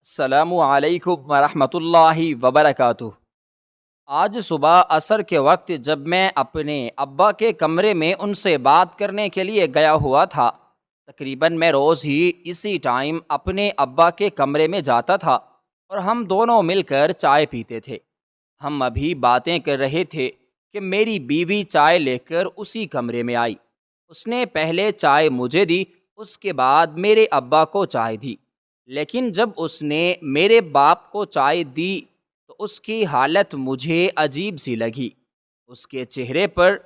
السلام علیکم ورحمۃ اللہ وبرکاتہ۔ آج صبح عصر کے وقت جب میں اپنے ابا کے کمرے میں ان سے بات کرنے کے لیے گیا ہوا تھا، تقریباً میں روز ہی اسی ٹائم اپنے ابا کے کمرے میں جاتا تھا اور ہم دونوں مل کر چائے پیتے تھے۔ ہم ابھی باتیں کر رہے تھے کہ میری بیوی چائے لے کر اسی کمرے میں آئی۔ اس نے پہلے چائے مجھے دی، اس کے بعد میرے ابا کو چائے دی، لیکن جب اس نے میرے باپ کو چائے دی تو اس کی حالت مجھے عجیب سی لگی۔ اس کے چہرے پر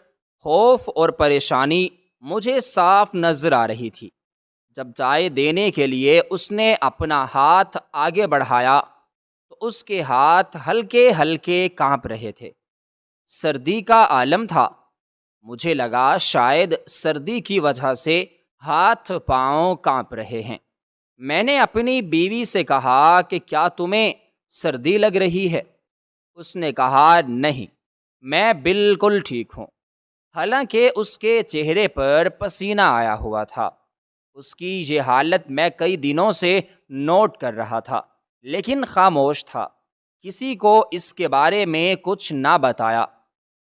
خوف اور پریشانی مجھے صاف نظر آ رہی تھی۔ جب چائے دینے کے لیے اس نے اپنا ہاتھ آگے بڑھایا تو اس کے ہاتھ ہلکے ہلکے کانپ رہے تھے۔ سردی کا عالم تھا۔ مجھے لگا شاید سردی کی وجہ سے ہاتھ پاؤں کانپ رہے ہیں۔ میں نے اپنی بیوی سے کہا کہ کیا تمہیں سردی لگ رہی ہے؟ اس نے کہا نہیں، میں بالکل ٹھیک ہوں۔ حالانکہ اس کے چہرے پر پسینہ آیا ہوا تھا۔ اس کی یہ حالت میں کئی دنوں سے نوٹ کر رہا تھا، لیکن خاموش تھا، کسی کو اس کے بارے میں کچھ نہ بتایا۔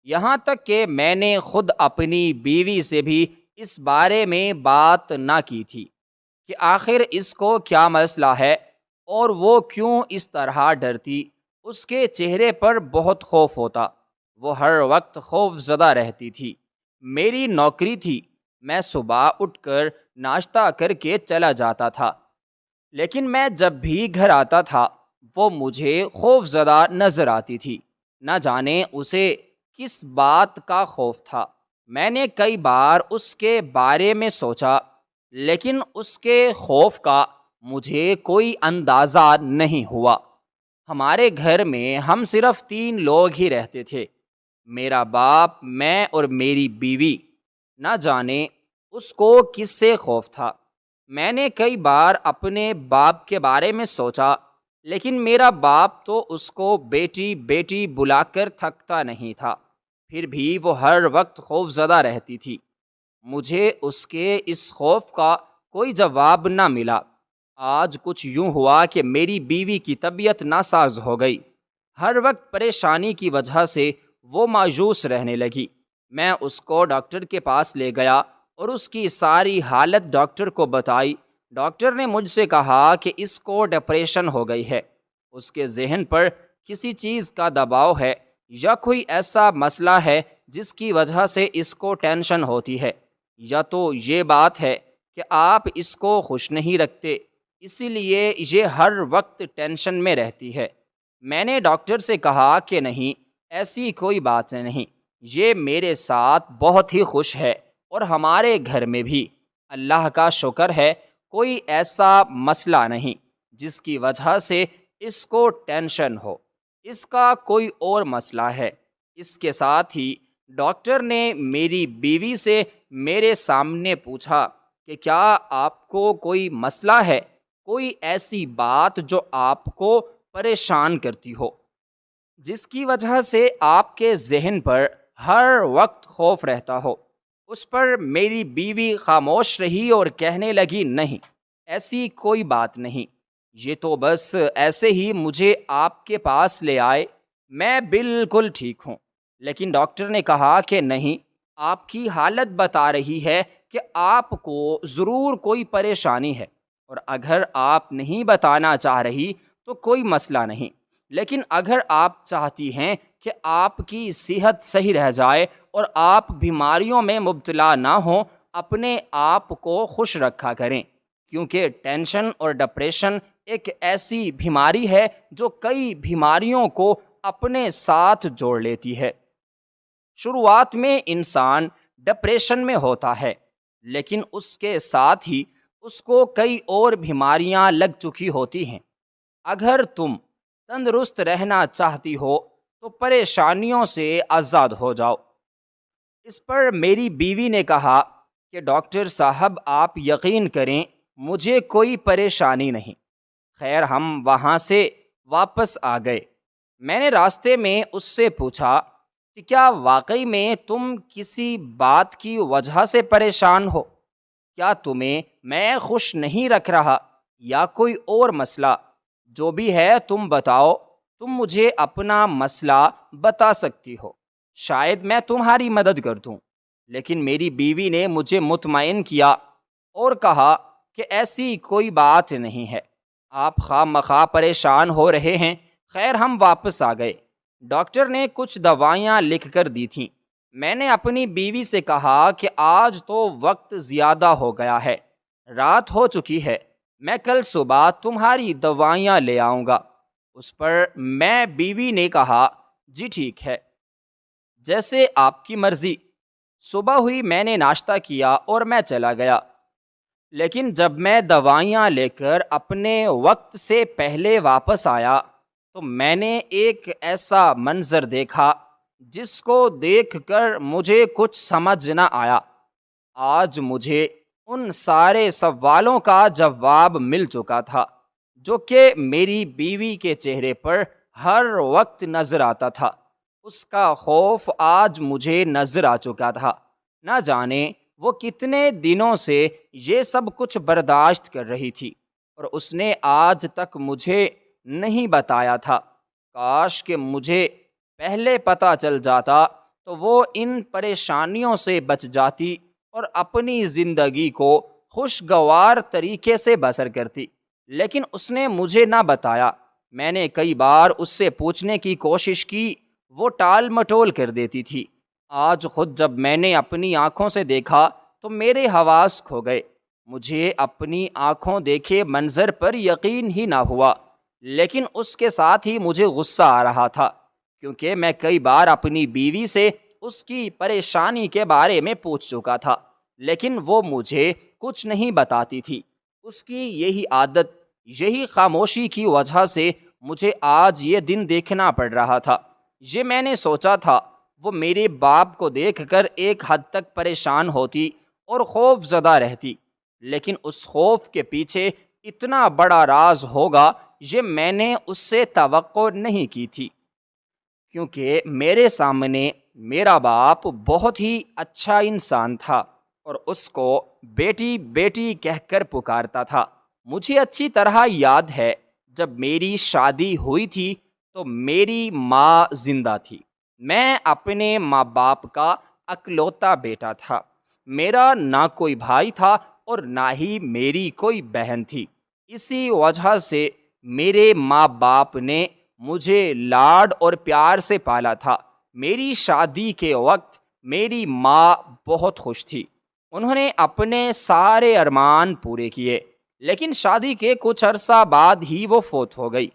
یہاں تک کہ میں نے خود اپنی بیوی سے بھی اس بارے میں بات نہ کی تھی کہ آخر اس کو کیا مسئلہ ہے اور وہ کیوں اس طرح ڈرتی۔ اس کے چہرے پر بہت خوف ہوتا، وہ ہر وقت خوف زدہ رہتی تھی۔ میری نوکری تھی، میں صبح اٹھ کر ناشتہ کر کے چلا جاتا تھا، لیکن میں جب بھی گھر آتا تھا وہ مجھے خوف زدہ نظر آتی تھی۔ نہ جانے اسے کس بات کا خوف تھا۔ میں نے کئی بار اس کے بارے میں سوچا، لیکن اس کے خوف کا مجھے کوئی اندازہ نہیں ہوا۔ ہمارے گھر میں ہم صرف 3 لوگ ہی رہتے تھے، میرا باپ، میں اور میری بیوی۔ نہ جانے اس کو کس سے خوف تھا۔ میں نے کئی بار اپنے باپ کے بارے میں سوچا، لیکن میرا باپ تو اس کو بیٹی بیٹی بلا کر تھکتا نہیں تھا، پھر بھی وہ ہر وقت خوف زدہ رہتی تھی۔ مجھے اس کے اس خوف کا کوئی جواب نہ ملا۔ آج کچھ یوں ہوا کہ میری بیوی کی طبیعت ناساز ہو گئی۔ ہر وقت پریشانی کی وجہ سے وہ مایوس رہنے لگی۔ میں اس کو ڈاکٹر کے پاس لے گیا اور اس کی ساری حالت ڈاکٹر کو بتائی۔ ڈاکٹر نے مجھ سے کہا کہ اس کو ڈپریشن ہو گئی ہے، اس کے ذہن پر کسی چیز کا دباؤ ہے یا کوئی ایسا مسئلہ ہے جس کی وجہ سے اس کو ٹینشن ہوتی ہے، یا تو یہ بات ہے کہ آپ اس کو خوش نہیں رکھتے، اسی لیے یہ ہر وقت ٹینشن میں رہتی ہے۔ میں نے ڈاکٹر سے کہا کہ نہیں، ایسی کوئی بات نہیں، یہ میرے ساتھ بہت ہی خوش ہے اور ہمارے گھر میں بھی اللہ کا شکر ہے کوئی ایسا مسئلہ نہیں جس کی وجہ سے اس کو ٹینشن ہو، اس کا کوئی اور مسئلہ ہے۔ اس کے ساتھ ہی ڈاکٹر نے میری بیوی سے میرے سامنے پوچھا کہ کیا آپ کو کوئی مسئلہ ہے، کوئی ایسی بات جو آپ کو پریشان کرتی ہو، جس کی وجہ سے آپ کے ذہن پر ہر وقت خوف رہتا ہو۔ اس پر میری بیوی خاموش رہی اور کہنے لگی نہیں، ایسی کوئی بات نہیں، یہ تو بس ایسے ہی مجھے آپ کے پاس لے آئے، میں بالکل ٹھیک ہوں۔ لیکن ڈاکٹر نے کہا کہ نہیں، آپ کی حالت بتا رہی ہے کہ آپ کو ضرور کوئی پریشانی ہے، اور اگر آپ نہیں بتانا چاہ رہی تو کوئی مسئلہ نہیں، لیکن اگر آپ چاہتی ہیں کہ آپ کی صحت صحیح رہ جائے اور آپ بیماریوں میں مبتلا نہ ہوں، اپنے آپ کو خوش رکھا کریں، کیونکہ ٹینشن اور ڈپریشن ایک ایسی بیماری ہے جو کئی بیماریوں کو اپنے ساتھ جوڑ لیتی ہے۔ شروعات میں انسان ڈپریشن میں ہوتا ہے، لیکن اس کے ساتھ ہی اس کو کئی اور بیماریاں لگ چکی ہوتی ہیں۔ اگر تم تندرست رہنا چاہتی ہو تو پریشانیوں سے آزاد ہو جاؤ۔ اس پر میری بیوی نے کہا کہ ڈاکٹر صاحب آپ یقین کریں، مجھے کوئی پریشانی نہیں۔ خیر، ہم وہاں سے واپس آ گئے۔ میں نے راستے میں اس سے پوچھا کہ کیا واقعی میں تم کسی بات کی وجہ سے پریشان ہو؟ کیا تمہیں میں خوش نہیں رکھ رہا یا کوئی اور مسئلہ؟ جو بھی ہے تم بتاؤ، تم مجھے اپنا مسئلہ بتا سکتی ہو، شاید میں تمہاری مدد کر دوں۔ لیکن میری بیوی نے مجھے مطمئن کیا اور کہا کہ ایسی کوئی بات نہیں ہے، آپ خواہ مخواہ پریشان ہو رہے ہیں۔ خیر، ہم واپس آ گئے۔ ڈاکٹر نے کچھ دوائیاں لکھ کر دی تھیں۔ میں نے اپنی بیوی سے کہا کہ آج تو وقت زیادہ ہو گیا ہے، رات ہو چکی ہے، میں کل صبح تمہاری دوائیاں لے آؤں گا۔ اس پر میں بیوی نے کہا، جی ٹھیک ہے، جیسے آپ کی مرضی۔ صبح ہوئی، میں نے ناشتہ کیا اور میں چلا گیا۔ لیکن جب میں دوائیاں لے کر اپنے وقت سے پہلے واپس آیا تو میں نے ایک ایسا منظر دیکھا جس کو دیکھ کر مجھے کچھ سمجھ نہ آیا۔ آج مجھے ان سارے سوالوں کا جواب مل چکا تھا جو کہ میری بیوی کے چہرے پر ہر وقت نظر آتا تھا۔ اس کا خوف آج مجھے نظر آ چکا تھا۔ نہ جانے وہ کتنے دنوں سے یہ سب کچھ برداشت کر رہی تھی اور اس نے آج تک مجھے نہیں بتایا تھا۔ کاش کہ مجھے پہلے پتہ چل جاتا تو وہ ان پریشانیوں سے بچ جاتی اور اپنی زندگی کو خوشگوار طریقے سے بسر کرتی۔ لیکن اس نے مجھے نہ بتایا۔ میں نے کئی بار اس سے پوچھنے کی کوشش کی، وہ ٹال مٹول کر دیتی تھی۔ آج خود جب میں نے اپنی آنکھوں سے دیکھا تو میرے حواس کھو گئے۔ مجھے اپنی آنکھوں دیکھے منظر پر یقین ہی نہ ہوا، لیکن اس کے ساتھ ہی مجھے غصہ آ رہا تھا، کیونکہ میں کئی بار اپنی بیوی سے اس کی پریشانی کے بارے میں پوچھ چکا تھا، لیکن وہ مجھے کچھ نہیں بتاتی تھی۔ اس کی یہی عادت، یہی خاموشی کی وجہ سے مجھے آج یہ دن دیکھنا پڑ رہا تھا۔ یہ میں نے سوچا تھا وہ میرے باپ کو دیکھ کر ایک حد تک پریشان ہوتی اور خوف زدہ رہتی، لیکن اس خوف کے پیچھے اتنا بڑا راز ہوگا یہ میں نے اس سے توقع نہیں کی تھی، کیونکہ میرے سامنے میرا باپ بہت ہی اچھا انسان تھا اور اس کو بیٹی بیٹی کہہ کر پکارتا تھا۔ مجھے اچھی طرح یاد ہے جب میری شادی ہوئی تھی تو میری ماں زندہ تھی۔ میں اپنے ماں باپ کا اکلوتا بیٹا تھا۔ میرا نہ کوئی بھائی تھا اور نہ ہی میری کوئی بہن تھی۔ اسی وجہ سے میرے ماں باپ نے مجھے لاڈ اور پیار سے پالا تھا۔ میری شادی کے وقت میری ماں بہت خوش تھی۔ انہوں نے اپنے سارے ارمان پورے کیے، لیکن شادی کے کچھ عرصہ بعد ہی وہ فوت ہو گئی۔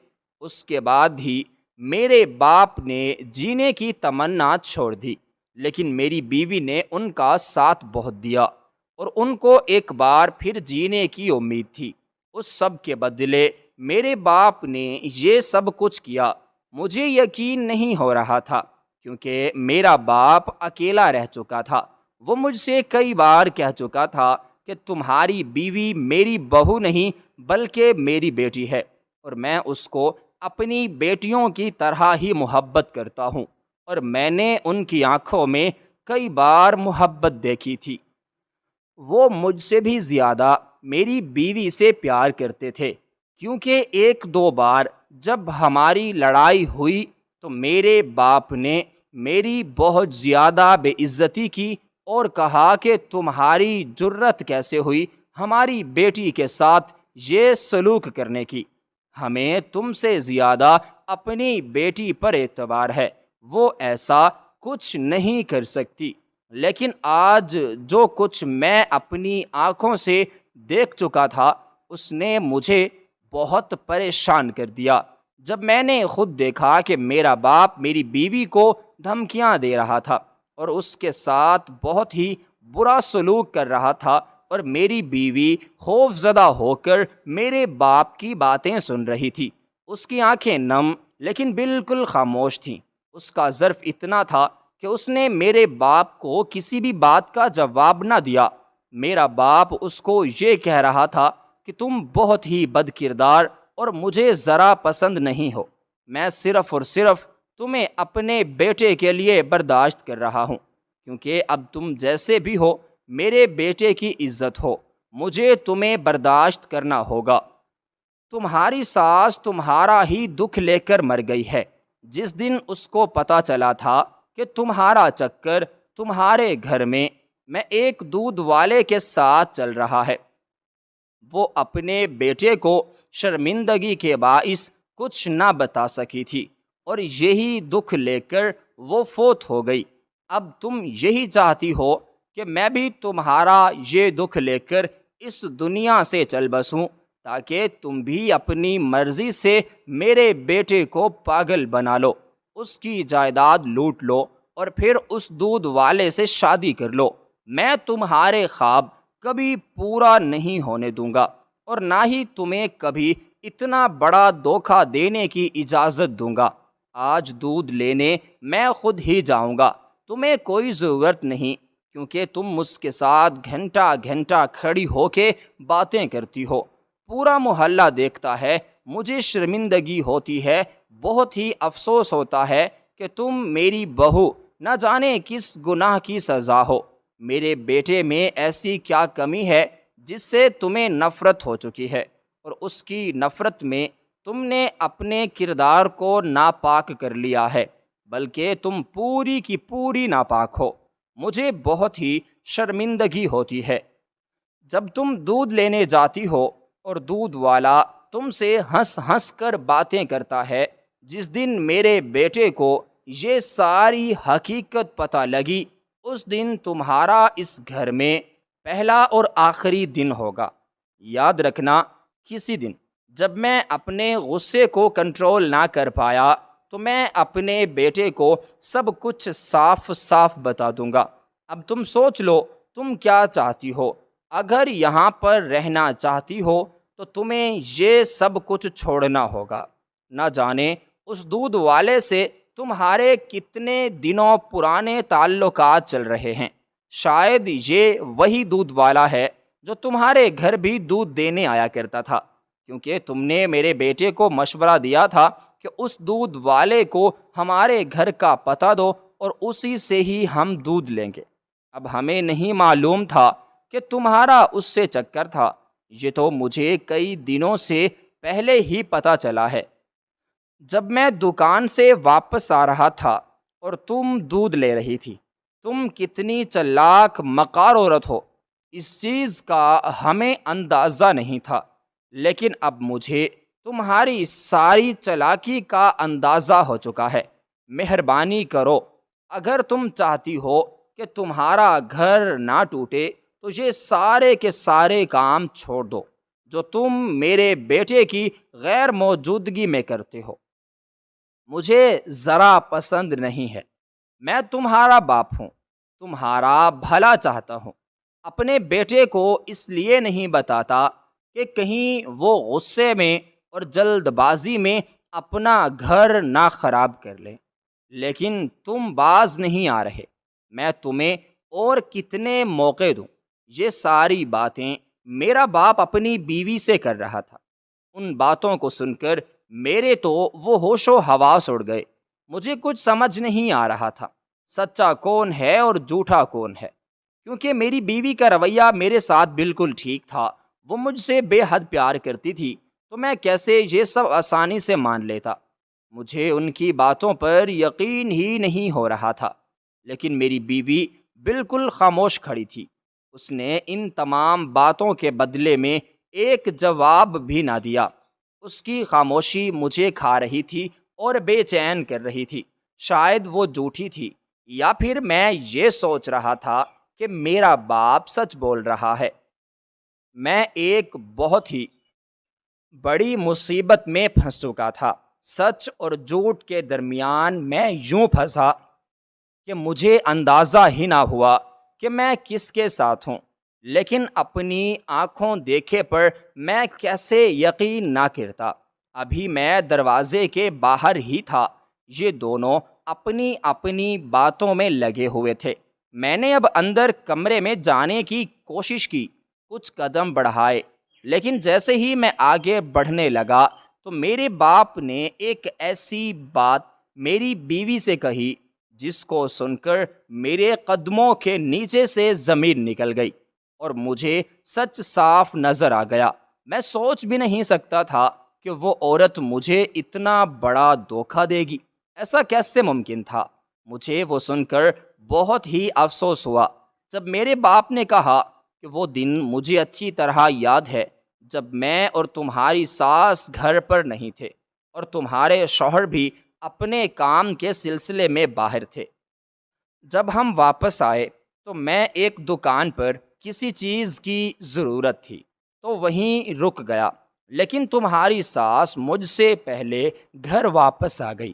اس کے بعد ہی میرے باپ نے جینے کی تمنا چھوڑ دی، لیکن میری بیوی نے ان کا ساتھ بہت دیا اور ان کو ایک بار پھر جینے کی امید تھی۔ اس سب کے بدلے میرے باپ نے یہ سب کچھ کیا۔ مجھے یقین نہیں ہو رہا تھا، کیونکہ میرا باپ اکیلا رہ چکا تھا۔ وہ مجھ سے کئی بار کہہ چکا تھا کہ تمہاری بیوی میری بہو نہیں بلکہ میری بیٹی ہے، اور میں اس کو اپنی بیٹیوں کی طرح ہی محبت کرتا ہوں، اور میں نے ان کی آنکھوں میں کئی بار محبت دیکھی تھی۔ وہ مجھ سے بھی زیادہ میری بیوی سے پیار کرتے تھے، کیونکہ ایک دو بار جب ہماری لڑائی ہوئی تو میرے باپ نے میری بہت زیادہ بے عزتی کی اور کہا کہ تمہاری جرت کیسے ہوئی ہماری بیٹی کے ساتھ یہ سلوک کرنے کی، ہمیں تم سے زیادہ اپنی بیٹی پر اعتبار ہے، وہ ایسا کچھ نہیں کر سکتی۔ لیکن آج جو کچھ میں اپنی آنکھوں سے دیکھ چکا تھا اس نے مجھے بہت پریشان کر دیا۔ جب میں نے خود دیکھا کہ میرا باپ میری بیوی کو دھمکیاں دے رہا تھا اور اس کے ساتھ بہت ہی برا سلوک کر رہا تھا، اور میری بیوی خوف زدہ ہو کر میرے باپ کی باتیں سن رہی تھی، اس کی آنکھیں نم لیکن بالکل خاموش تھیں۔ اس کا ظرف اتنا تھا کہ اس نے میرے باپ کو کسی بھی بات کا جواب نہ دیا۔ میرا باپ اس کو یہ کہہ رہا تھا کہ تم بہت ہی بد کردار اور مجھے ذرا پسند نہیں ہو، میں صرف اور صرف تمہیں اپنے بیٹے کے لیے برداشت کر رہا ہوں، کیونکہ اب تم جیسے بھی ہو میرے بیٹے کی عزت ہو، مجھے تمہیں برداشت کرنا ہوگا۔ تمہاری ساس تمہارا ہی دکھ لے کر مر گئی ہے۔ جس دن اس کو پتہ چلا تھا کہ تمہارا چکر تمہارے گھر میں ایک دودھ والے کے ساتھ چل رہا ہے، وہ اپنے بیٹے کو شرمندگی کے باعث کچھ نہ بتا سکی تھی، اور یہی دکھ لے کر وہ فوت ہو گئی۔ اب تم یہی چاہتی ہو کہ میں بھی تمہارا یہ دکھ لے کر اس دنیا سے چل بسوں، تاکہ تم بھی اپنی مرضی سے میرے بیٹے کو پاگل بنا لو، اس کی جائیداد لوٹ لو، اور پھر اس دودھ والے سے شادی کر لو۔ میں تمہارے خواب کبھی پورا نہیں ہونے دوں گا، اور نہ ہی تمہیں کبھی اتنا بڑا دھوکہ دینے کی اجازت دوں گا۔ آج دودھ لینے میں خود ہی جاؤں گا، تمہیں کوئی ضرورت نہیں، کیونکہ تم مجھ کے ساتھ گھنٹہ گھنٹہ کھڑی ہو کے باتیں کرتی ہو۔ پورا محلہ دیکھتا ہے، مجھے شرمندگی ہوتی ہے، بہت ہی افسوس ہوتا ہے کہ تم میری بہو نہ جانے کس گناہ کی سزا ہو۔ میرے بیٹے میں ایسی کیا کمی ہے جس سے تمہیں نفرت ہو چکی ہے، اور اس کی نفرت میں تم نے اپنے کردار کو ناپاک کر لیا ہے، بلکہ تم پوری کی پوری ناپاک ہو۔ مجھے بہت ہی شرمندگی ہوتی ہے جب تم دودھ لینے جاتی ہو اور دودھ والا تم سے ہنس ہنس کر باتیں کرتا ہے۔ جس دن میرے بیٹے کو یہ ساری حقیقت پتہ لگی، اس دن تمہارا اس گھر میں پہلا اور آخری دن ہوگا۔ یاد رکھنا، کسی دن جب میں اپنے غصے کو کنٹرول نہ کر پایا تو میں اپنے بیٹے کو سب کچھ صاف صاف بتا دوں گا۔ اب تم سوچ لو تم کیا چاہتی ہو۔ اگر یہاں پر رہنا چاہتی ہو تو تمہیں یہ سب کچھ چھوڑنا ہوگا۔ نہ جانے اس دودھ والے سے تمہارے کتنے دنوں پرانے تعلقات چل رہے ہیں۔ شاید یہ وہی دودھ والا ہے جو تمہارے گھر بھی دودھ دینے آیا کرتا تھا، کیونکہ تم نے میرے بیٹے کو مشورہ دیا تھا کہ اس دودھ والے کو ہمارے گھر کا پتہ دو اور اسی سے ہی ہم دودھ لیں گے۔ اب ہمیں نہیں معلوم تھا کہ تمہارا اس سے چکر تھا، یہ تو مجھے کئی دنوں سے پہلے ہی پتہ چلا ہے۔ جب میں دکان سے واپس آ رہا تھا اور تم دودھ لے رہی تھی، تم کتنی چلاک مکار عورت ہو، اس چیز کا ہمیں اندازہ نہیں تھا، لیکن اب مجھے تمہاری ساری چالاکی کا اندازہ ہو چکا ہے۔ مہربانی کرو، اگر تم چاہتی ہو کہ تمہارا گھر نہ ٹوٹے تو یہ سارے کے سارے کام چھوڑ دو جو تم میرے بیٹے کی غیر موجودگی میں کرتے ہو۔ مجھے ذرا پسند نہیں ہے۔ میں تمہارا باپ ہوں، تمہارا بھلا چاہتا ہوں۔ اپنے بیٹے کو اس لیے نہیں بتاتا کہ کہیں وہ غصے میں اور جلد بازی میں اپنا گھر نہ خراب کر لے، لیکن تم باز نہیں آ رہے۔ میں تمہیں اور کتنے موقع دوں؟ یہ ساری باتیں میرا باپ اپنی بیوی سے کر رہا تھا۔ ان باتوں کو سن کر میرے تو وہ ہوش و حواس اڑ گئے۔ مجھے کچھ سمجھ نہیں آ رہا تھا سچا کون ہے اور جھوٹا کون ہے، کیونکہ میری بیوی کا رویہ میرے ساتھ بالکل ٹھیک تھا۔ وہ مجھ سے بے حد پیار کرتی تھی، تو میں کیسے یہ سب آسانی سے مان لیتا؟ مجھے ان کی باتوں پر یقین ہی نہیں ہو رہا تھا، لیکن میری بیوی بالکل خاموش کھڑی تھی۔ اس نے ان تمام باتوں کے بدلے میں ایک جواب بھی نہ دیا۔ اس کی خاموشی مجھے کھا رہی تھی اور بے چین کر رہی تھی۔ شاید وہ جھوٹی تھی، یا پھر میں یہ سوچ رہا تھا کہ میرا باپ سچ بول رہا ہے۔ میں ایک بہت ہی بڑی مصیبت میں پھنس چکا تھا۔ سچ اور جھوٹ کے درمیان میں یوں پھنسا کہ مجھے اندازہ ہی نہ ہوا کہ میں کس کے ساتھ ہوں، لیکن اپنی آنکھوں دیکھے پر میں کیسے یقین نہ کرتا۔ ابھی میں دروازے کے باہر ہی تھا، یہ دونوں اپنی اپنی باتوں میں لگے ہوئے تھے۔ میں نے اب اندر کمرے میں جانے کی کوشش کی، کچھ قدم بڑھائے، لیکن جیسے ہی میں آگے بڑھنے لگا تو میرے باپ نے ایک ایسی بات میری بیوی سے کہی جس کو سن کر میرے قدموں کے نیچے سے زمین نکل گئی اور مجھے سچ صاف نظر آ گیا۔ میں سوچ بھی نہیں سکتا تھا کہ وہ عورت مجھے اتنا بڑا دھوکہ دے گی۔ ایسا کیسے ممکن تھا؟ مجھے وہ سن کر بہت ہی افسوس ہوا جب میرے باپ نے کہا کہ وہ دن مجھے اچھی طرح یاد ہے جب میں اور تمہاری ساس گھر پر نہیں تھے اور تمہارے شوہر بھی اپنے کام کے سلسلے میں باہر تھے۔ جب ہم واپس آئے تو میں ایک دکان پر کسی چیز کی ضرورت تھی تو وہیں رک گیا، لیکن تمہاری ساس مجھ سے پہلے گھر واپس آ گئی۔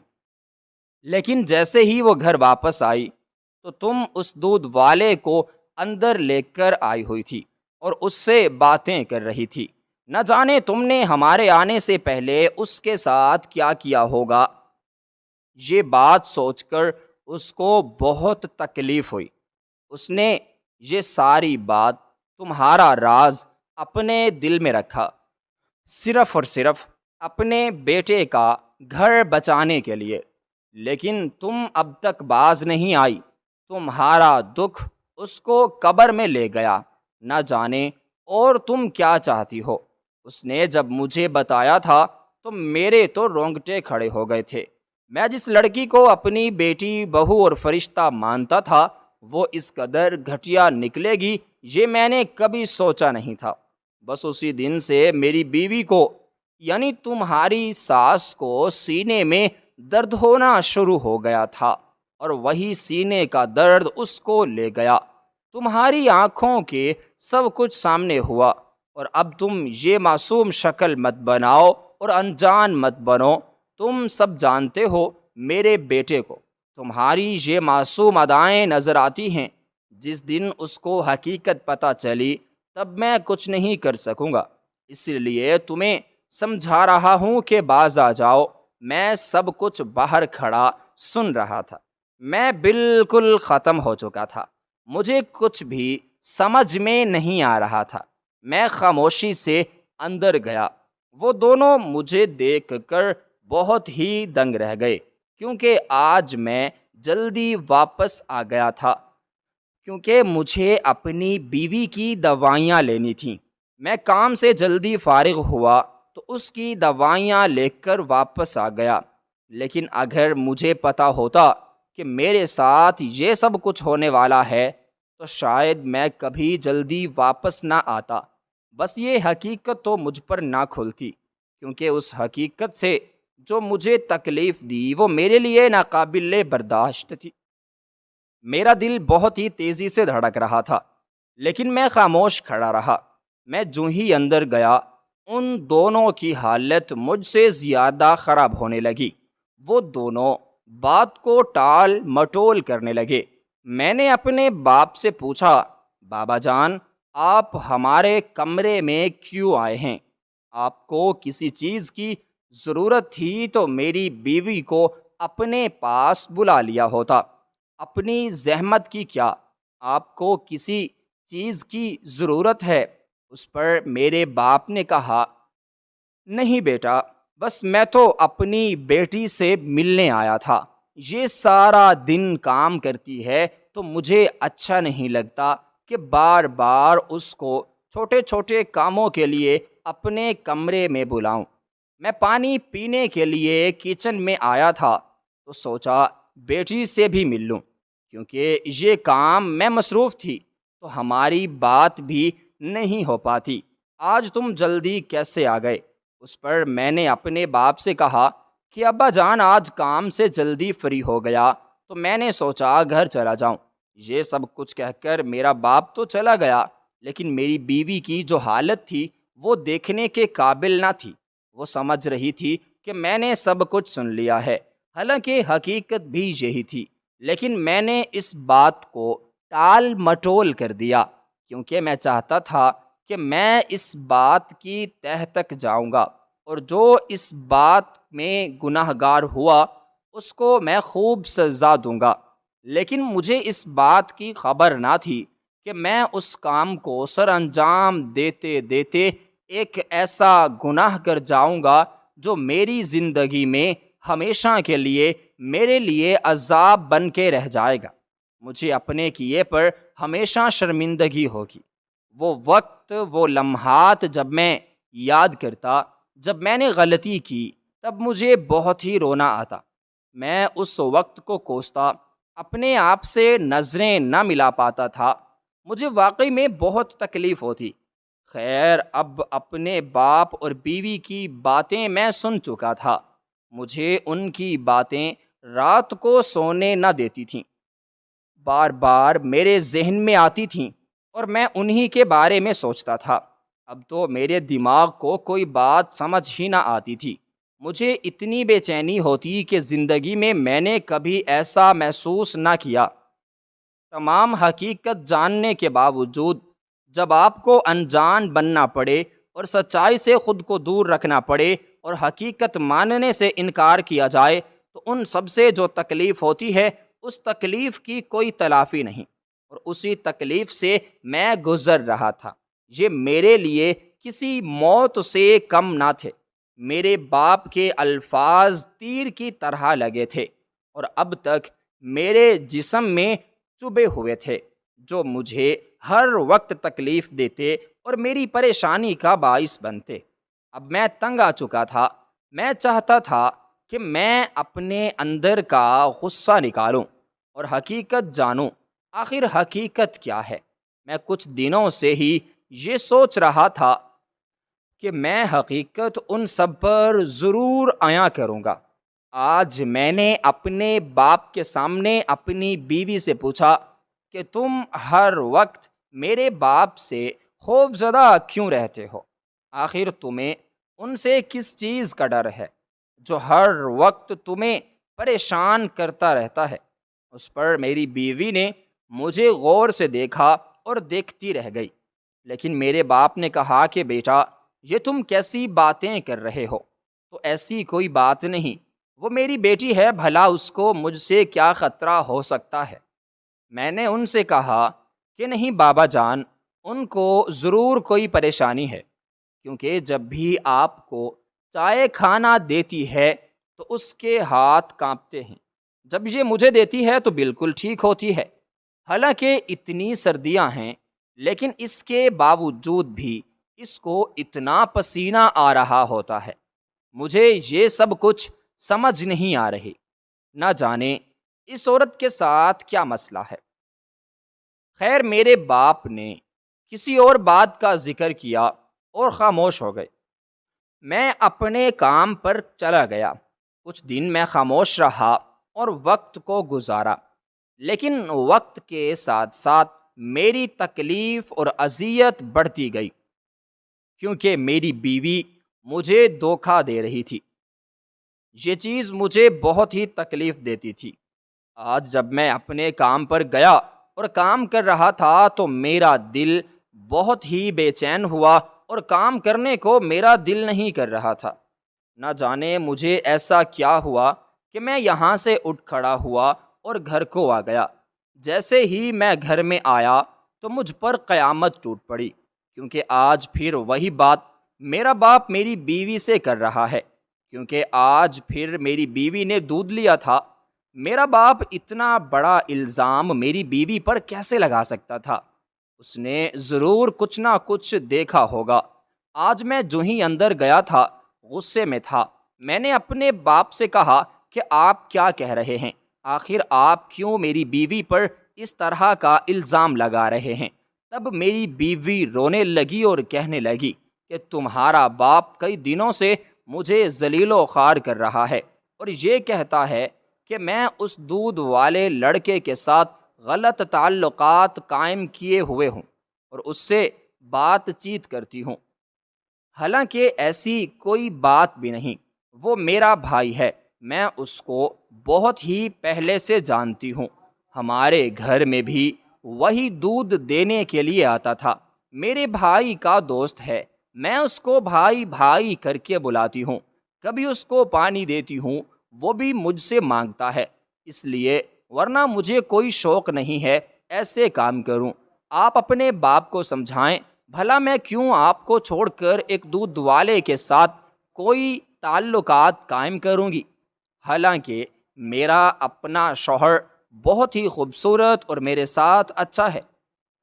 لیکن جیسے ہی وہ گھر واپس آئی تو تم اس دودھ والے کو اندر لے کر آئی ہوئی تھی اور اس سے باتیں کر رہی تھی۔ نہ جانے تم نے ہمارے آنے سے پہلے اس کے ساتھ کیا کیا ہوگا۔ یہ بات سوچ کر اس کو بہت تکلیف ہوئی۔ اس نے یہ ساری بات تمہارا راز اپنے دل میں رکھا، صرف اور صرف اپنے بیٹے کا گھر بچانے کے لیے، لیکن تم اب تک باز نہیں آئی۔ تمہارا دکھ اس کو قبر میں لے گیا۔ نہ جانے اور تم کیا چاہتی ہو۔ اس نے جب مجھے بتایا تھا تو میرے تو رونگٹے کھڑے ہو گئے تھے۔ میں جس لڑکی کو اپنی بیٹی، بہو اور فرشتہ مانتا تھا وہ اس قدر گھٹیا نکلے گی یہ میں نے کبھی سوچا نہیں تھا۔ بس اسی دن سے میری بیوی کو یعنی تمہاری ساس کو سینے میں درد ہونا شروع ہو گیا تھا اور وہی سینے کا درد اس کو لے گیا۔ تمہاری آنکھوں کے سب کچھ سامنے ہوا اور اب تم یہ معصوم شکل مت بناؤ اور انجان مت بنو۔ تم سب جانتے ہو میرے بیٹے کو تمہاری یہ معصوم ادائیں نظر آتی ہیں۔ جس دن اس کو حقیقت پتہ چلی تب میں کچھ نہیں کر سکوں گا، اس لیے تمہیں سمجھا رہا ہوں کہ باز آ جاؤ۔ میں سب کچھ باہر کھڑا سن رہا تھا۔ میں بالکل ختم ہو چکا تھا، مجھے کچھ بھی سمجھ میں نہیں آ رہا تھا۔ میں خاموشی سے اندر گیا۔ وہ دونوں مجھے دیکھ کر بہت ہی دنگ رہ گئے، کیونکہ آج میں جلدی واپس آ گیا تھا، کیونکہ مجھے اپنی بیوی کی دوائیاں لینی تھیں۔ میں کام سے جلدی فارغ ہوا تو اس کی دوائیاں لے کر واپس آ گیا، لیکن اگر مجھے پتا ہوتا کہ میرے ساتھ یہ سب کچھ ہونے والا ہے تو شاید میں کبھی جلدی واپس نہ آتا۔ بس یہ حقیقت تو مجھ پر نہ کھلتی، کیونکہ اس حقیقت سے جو مجھے تکلیف دی وہ میرے لیے ناقابل برداشت تھی۔ میرا دل بہت ہی تیزی سے دھڑک رہا تھا، لیکن میں خاموش کھڑا رہا۔ میں جو ہی اندر گیا ان دونوں کی حالت مجھ سے زیادہ خراب ہونے لگی۔ وہ دونوں بات کو ٹال مٹول کرنے لگے۔ میں نے اپنے باپ سے پوچھا، بابا جان آپ ہمارے کمرے میں کیوں آئے ہیں؟ آپ کو کسی چیز کی ضرورت تھی تو میری بیوی کو اپنے پاس بلا لیا ہوتا۔ اپنی زحمت کی کیا آپ کو کسی چیز کی ضرورت ہے؟ اس پر میرے باپ نے کہا، نہیں بیٹا، بس میں تو اپنی بیٹی سے ملنے آیا تھا۔ یہ سارا دن کام کرتی ہے تو مجھے اچھا نہیں لگتا کہ بار بار اس کو چھوٹے چھوٹے کاموں کے لیے اپنے کمرے میں بلاؤں۔ میں پانی پینے کے لیے کچن میں آیا تھا تو سوچا بیٹی سے بھی مل لوں، کیونکہ یہ کام میں مصروف تھی تو ہماری بات بھی نہیں ہو پاتی۔ آج تم جلدی کیسے آ گئے؟ اس پر میں نے اپنے باپ سے کہا کہ ابا جان آج کام سے جلدی فری ہو گیا تو میں نے سوچا گھر چلا جاؤں۔ یہ سب کچھ کہہ کر میرا باپ تو چلا گیا، لیکن میری بیوی کی جو حالت تھی وہ دیکھنے کے قابل نہ تھی۔ وہ سمجھ رہی تھی کہ میں نے سب کچھ سن لیا ہے، حالانکہ حقیقت بھی یہی تھی، لیکن میں نے اس بات کو ٹال مٹول کر دیا، کیونکہ میں چاہتا تھا کہ میں اس بات کی تہ تک جاؤں گا اور جو اس بات میں گناہ گار ہوا اس کو میں خوب سزا دوں گا۔ لیکن مجھے اس بات کی خبر نہ تھی کہ میں اس کام کو سر انجام دیتے دیتے ایک ایسا گناہ کر جاؤں گا جو میری زندگی میں ہمیشہ کے لیے میرے لیے عذاب بن کے رہ جائے گا۔ مجھے اپنے کیے پر ہمیشہ شرمندگی ہوگی۔ وہ وقت، وہ لمحات جب میں یاد کرتا جب میں نے غلطی کی تب مجھے بہت ہی رونا آتا۔ میں اس وقت کو کوستا، اپنے آپ سے نظریں نہ ملا پاتا تھا، مجھے واقعی میں بہت تکلیف ہوتی۔ خیر، اب اپنے باپ اور بیوی کی باتیں میں سن چکا تھا، مجھے ان کی باتیں رات کو سونے نہ دیتی تھیں، بار بار میرے ذہن میں آتی تھیں اور میں انہی کے بارے میں سوچتا تھا۔ اب تو میرے دماغ کو کوئی بات سمجھ ہی نہ آتی تھی، مجھے اتنی بے چینی ہوتی کہ زندگی میں نے کبھی ایسا محسوس نہ کیا۔ تمام حقیقت جاننے کے باوجود جب آپ کو انجان بننا پڑے اور سچائی سے خود کو دور رکھنا پڑے اور حقیقت ماننے سے انکار کیا جائے تو ان سب سے جو تکلیف ہوتی ہے اس تکلیف کی کوئی تلافی نہیں، اور اسی تکلیف سے میں گزر رہا تھا۔ یہ میرے لیے کسی موت سے کم نہ تھے۔ میرے باپ کے الفاظ تیر کی طرح لگے تھے اور اب تک میرے جسم میں چبھے ہوئے تھے، جو مجھے ہر وقت تکلیف دیتے اور میری پریشانی کا باعث بنتے۔ اب میں تنگ آ چکا تھا، میں چاہتا تھا کہ میں اپنے اندر کا غصہ نکالوں اور حقیقت جانوں۔ آخر حقیقت کیا ہے؟ میں کچھ دنوں سے ہی یہ سوچ رہا تھا کہ میں حقیقت ان سب پر ضرور عیاں کروں گا۔ آج میں نے اپنے باپ کے سامنے اپنی بیوی سے پوچھا کہ تم ہر وقت میرے باپ سے خوف زدہ کیوں رہتے ہو؟ آخر تمہیں ان سے کس چیز کا ڈر ہے جو ہر وقت تمہیں پریشان کرتا رہتا ہے؟ اس پر میری بیوی نے مجھے غور سے دیکھا اور دیکھتی رہ گئی، لیکن میرے باپ نے کہا کہ بیٹا، یہ تم کیسی باتیں کر رہے ہو؟ تو ایسی کوئی بات نہیں، وہ میری بیٹی ہے، بھلا اس کو مجھ سے کیا خطرہ ہو سکتا ہے؟ میں نے ان سے کہا کہ نہیں بابا جان، ان کو ضرور کوئی پریشانی ہے، کیونکہ جب بھی آپ کو چائے کھانا دیتی ہے تو اس کے ہاتھ کانپتے ہیں، جب یہ مجھے دیتی ہے تو بالکل ٹھیک ہوتی ہے۔ حالانکہ اتنی سردیاں ہیں لیکن اس کے باوجود بھی اس کو اتنا پسینہ آ رہا ہوتا ہے۔ مجھے یہ سب کچھ سمجھ نہیں آ رہی، نہ جانے اس عورت کے ساتھ کیا مسئلہ ہے۔ خیر، میرے باپ نے کسی اور بات کا ذکر کیا اور خاموش ہو گئے۔ میں اپنے کام پر چلا گیا۔ کچھ دن میں خاموش رہا اور وقت کو گزارا، لیکن وقت کے ساتھ ساتھ میری تکلیف اور اذیت بڑھتی گئی، کیونکہ میری بیوی مجھے دھوکہ دے رہی تھی۔ یہ چیز مجھے بہت ہی تکلیف دیتی تھی۔ آج جب میں اپنے کام پر گیا اور کام کر رہا تھا تو میرا دل بہت ہی بے چین ہوا اور کام کرنے کو میرا دل نہیں کر رہا تھا۔ نہ جانے مجھے ایسا کیا ہوا کہ میں یہاں سے اٹھ کھڑا ہوا اور گھر کو آ گیا۔ جیسے ہی میں گھر میں آیا تو مجھ پر قیامت ٹوٹ پڑی، کیونکہ آج پھر وہی بات میرا باپ میری بیوی سے کر رہا ہے، کیونکہ آج پھر میری بیوی نے دودھ لیا تھا۔ میرا باپ اتنا بڑا الزام میری بیوی پر کیسے لگا سکتا تھا؟ اس نے ضرور کچھ نہ کچھ دیکھا ہوگا۔ آج میں جو ہی اندر گیا تھا غصے میں تھا۔ میں نے اپنے باپ سے کہا کہ آپ کیا کہہ رہے ہیں؟ آخر آپ کیوں میری بیوی پر اس طرح کا الزام لگا رہے ہیں؟ تب میری بیوی رونے لگی اور کہنے لگی کہ تمہارا باپ کئی دنوں سے مجھے ذلیل و خوار کر رہا ہے اور یہ کہتا ہے کہ میں اس دودھ والے لڑکے کے ساتھ غلط تعلقات قائم کیے ہوئے ہوں اور اس سے بات چیت کرتی ہوں، حالانکہ ایسی کوئی بات بھی نہیں۔ وہ میرا بھائی ہے، میں اس کو بہت ہی پہلے سے جانتی ہوں۔ ہمارے گھر میں بھی وہی دودھ دینے کے لیے آتا تھا۔ میرے بھائی کا دوست ہے، میں اس کو بھائی بھائی کر کے بلاتی ہوں۔ کبھی اس کو پانی دیتی ہوں، وہ بھی مجھ سے مانگتا ہے، اس لیے ورنہ مجھے کوئی شوق نہیں ہے ایسے کام کروں۔ آپ اپنے باپ کو سمجھائیں، بھلا میں کیوں آپ کو چھوڑ کر ایک دودھ والے کے ساتھ کوئی تعلقات قائم کروں گی؟ حالانکہ میرا اپنا شوہر بہت ہی خوبصورت اور میرے ساتھ اچھا ہے۔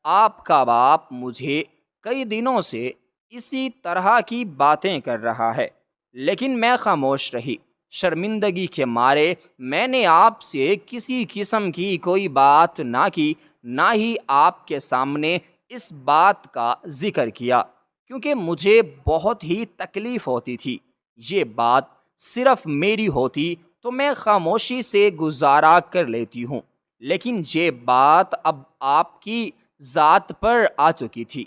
آپ کا باپ مجھے کئی دنوں سے اسی طرح کی باتیں کر رہا ہے، لیکن میں خاموش رہی۔ شرمندگی کے مارے میں نے آپ سے کسی قسم کی کوئی بات نہ کی، نہ ہی آپ کے سامنے اس بات کا ذکر کیا، کیونکہ مجھے بہت ہی تکلیف ہوتی تھی۔ یہ بات صرف میری ہوتی تو میں خاموشی سے گزارا کر لیتی ہوں، لیکن یہ بات اب آپ کی ذات پر آ چکی تھی،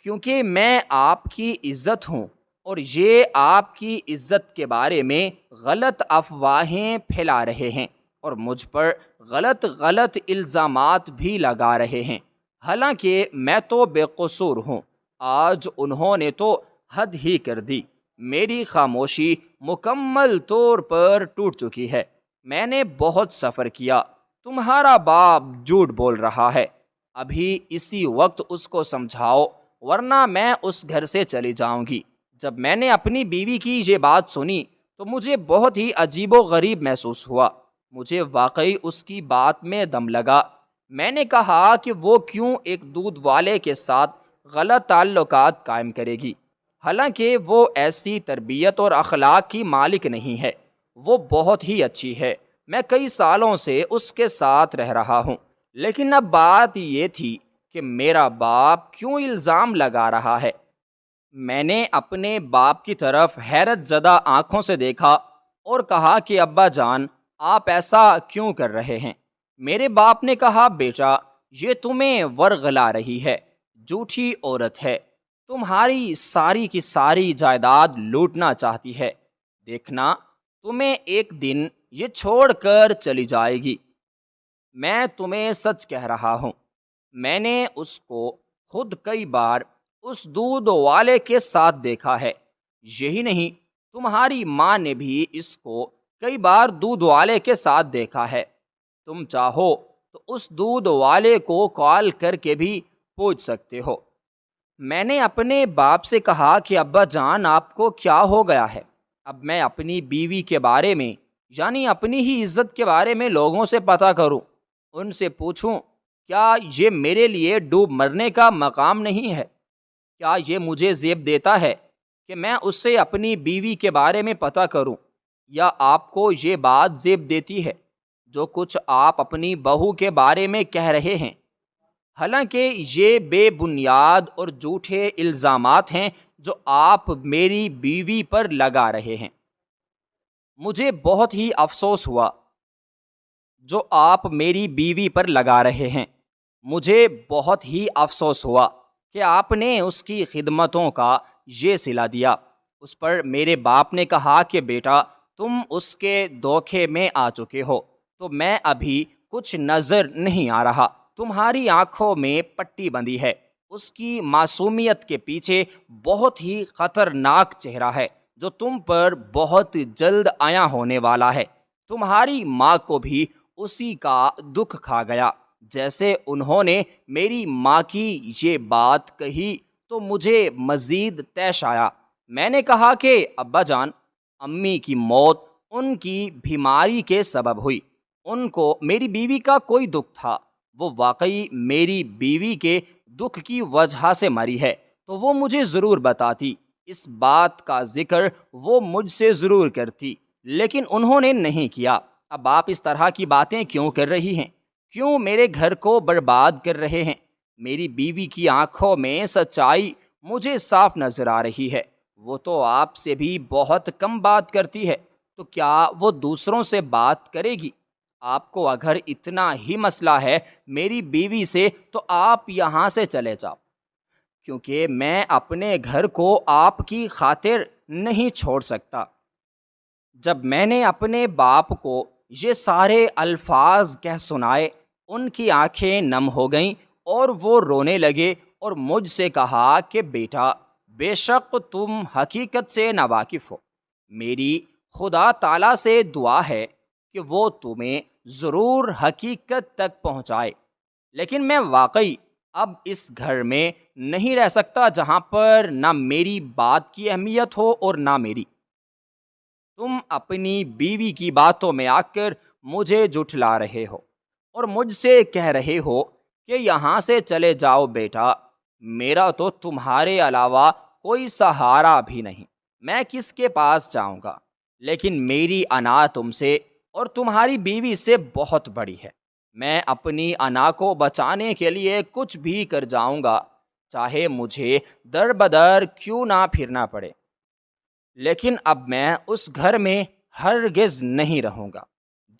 کیونکہ میں آپ کی عزت ہوں، اور یہ آپ کی عزت کے بارے میں غلط افواہیں پھیلا رہے ہیں اور مجھ پر غلط الزامات بھی لگا رہے ہیں، حالانکہ میں تو بے قصور ہوں۔ آج انہوں نے تو حد ہی کر دی۔ میری خاموشی مکمل طور پر ٹوٹ چکی ہے۔ میں نے بہت سفر کیا۔ تمہارا باپ جھوٹ بول رہا ہے۔ ابھی اسی وقت اس کو سمجھاؤ، ورنہ میں اس گھر سے چلی جاؤں گی۔ جب میں نے اپنی بیوی کی یہ بات سنی تو مجھے بہت ہی عجیب و غریب محسوس ہوا۔ مجھے واقعی اس کی بات میں دم لگا۔ میں نے کہا کہ وہ کیوں ایک دودھ والے کے ساتھ غلط تعلقات قائم کرے گی، حالانکہ وہ ایسی تربیت اور اخلاق کی مالک نہیں ہے۔ وہ بہت ہی اچھی ہے، میں کئی سالوں سے اس کے ساتھ رہ رہا ہوں، لیکن اب بات یہ تھی کہ میرا باپ کیوں الزام لگا رہا ہے۔ میں نے اپنے باپ کی طرف حیرت زدہ آنکھوں سے دیکھا اور کہا کہ ابا جان، آپ ایسا کیوں کر رہے ہیں؟ میرے باپ نے کہا، بیٹا، یہ تمہیں ورغلا رہی ہے، جھوٹی عورت ہے، تمہاری ساری کی ساری جائیداد لوٹنا چاہتی ہے، دیکھنا تمہیں ایک دن یہ چھوڑ کر چلی جائے گی۔ میں تمہیں سچ کہہ رہا ہوں، میں نے اس کو خود کئی بار اس دودھ والے کے ساتھ دیکھا ہے۔ یہی نہیں، تمہاری ماں نے بھی اس کو کئی بار دودھ والے کے ساتھ دیکھا ہے۔ تم چاہو تو اس دودھ والے کو کال کر کے بھی پوچھ سکتے ہو۔ میں نے اپنے باپ سے کہا کہ ابا جان، آپ کو کیا ہو گیا ہے؟ اب میں اپنی بیوی کے بارے میں، یعنی اپنی ہی عزت کے بارے میں لوگوں سے پتہ کروں، ان سے پوچھوں، کیا یہ میرے لیے ڈوب مرنے کا مقام نہیں ہے؟ کیا یہ مجھے زیب دیتا ہے کہ میں اس سے اپنی بیوی کے بارے میں پتہ کروں، یا آپ کو یہ بات زیب دیتی ہے جو کچھ آپ اپنی بہو کے بارے میں کہہ رہے ہیں؟ حالانکہ یہ بے بنیاد اور جھوٹے الزامات ہیں جو آپ میری بیوی پر لگا رہے ہیں۔ مجھے بہت ہی افسوس ہوا جو آپ میری بیوی پر لگا رہے ہیں۔ مجھے بہت ہی افسوس ہوا کہ آپ نے اس کی خدمتوں کا یہ صلہ دیا۔ اس پر میرے باپ نے کہا کہ بیٹا، تم اس کے دھوکے میں آ چکے ہو، تو میں ابھی کچھ نظر نہیں آ رہا۔ تمہاری آنکھوں میں پٹی بندھی ہے۔ اس کی معصومیت کے پیچھے بہت ہی خطرناک چہرہ ہے جو تم پر بہت جلد عیاں ہونے والا ہے۔ تمہاری ماں کو بھی اسی کا دکھ کھا گیا۔ جیسے انہوں نے میری ماں کی یہ بات کہی تو مجھے مزید طیش آیا۔ میں نے کہا کہ ابا جان، امی کی موت ان کی بیماری کے سبب ہوئی۔ ان کو میری بیوی کا کوئی دکھ تھا، وہ واقعی میری بیوی کے دکھ کی وجہ سے مری ہے تو وہ مجھے ضرور بتاتی، اس بات کا ذکر وہ مجھ سے ضرور کرتی، لیکن انہوں نے نہیں کیا۔ اب آپ اس طرح کی باتیں کیوں کر رہی ہیں؟ کیوں میرے گھر کو برباد کر رہے ہیں؟ میری بیوی کی آنکھوں میں سچائی مجھے صاف نظر آ رہی ہے۔ وہ تو آپ سے بھی بہت کم بات کرتی ہے، تو کیا وہ دوسروں سے بات کرے گی؟ آپ کو اگر اتنا ہی مسئلہ ہے میری بیوی سے تو آپ یہاں سے چلے جاؤ، کیونکہ میں اپنے گھر کو آپ کی خاطر نہیں چھوڑ سکتا۔ جب میں نے اپنے باپ کو یہ سارے الفاظ کہہ سنائے، ان کی آنکھیں نم ہو گئیں اور وہ رونے لگے اور مجھ سے کہا کہ بیٹا، بے شک تم حقیقت سے ناواقف ہو۔ میری خدا تعالیٰ سے دعا ہے کہ وہ تمہیں ضرور حقیقت تک پہنچائے، لیکن میں واقعی اب اس گھر میں نہیں رہ سکتا جہاں پر نہ میری بات کی اہمیت ہو اور نہ میری۔ تم اپنی بیوی کی باتوں میں آ کر مجھے جھٹلا رہے ہو اور مجھ سے کہہ رہے ہو کہ یہاں سے چلے جاؤ۔ بیٹا، میرا تو تمہارے علاوہ کوئی سہارا بھی نہیں، میں کس کے پاس جاؤں گا؟ لیکن میری انا تم سے اور تمہاری بیوی سے بہت بڑی ہے، میں اپنی انا کو بچانے کے لیے کچھ بھی کر جاؤں گا، چاہے مجھے در بدر کیوں نہ پھرنا پڑے، لیکن اب میں اس گھر میں ہرگز نہیں رہوں گا۔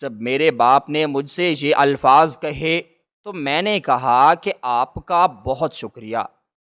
جب میرے باپ نے مجھ سے یہ الفاظ کہے تو میں نے کہا کہ آپ کا بہت شکریہ،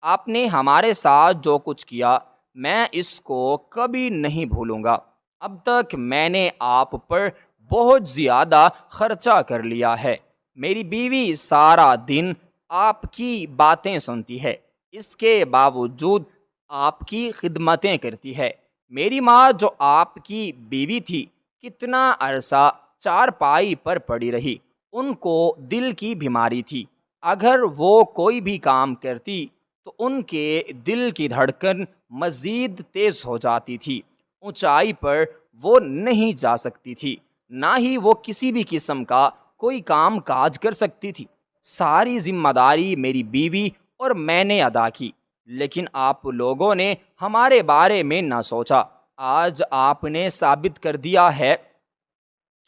آپ نے ہمارے ساتھ جو کچھ کیا میں اس کو کبھی نہیں بھولوں گا۔ اب تک میں نے آپ پر بہت زیادہ خرچہ کر لیا ہے، میری بیوی سارا دن آپ کی باتیں سنتی ہے، اس کے باوجود آپ کی خدمتیں کرتی ہے۔ میری ماں جو آپ کی بیوی تھی کتنا عرصہ چارپائی پر پڑی رہی، ان کو دل کی بیماری تھی، اگر وہ کوئی بھی کام کرتی تو ان کے دل کی دھڑکن مزید تیز ہو جاتی تھی، اونچائی پر وہ نہیں جا سکتی تھی، نہ ہی وہ کسی بھی قسم کا کوئی کام کاج کر سکتی تھی۔ ساری ذمہ داری میری بیوی اور میں نے ادا کی، لیکن آپ لوگوں نے ہمارے بارے میں نہ سوچا۔ آج آپ نے ثابت کر دیا ہے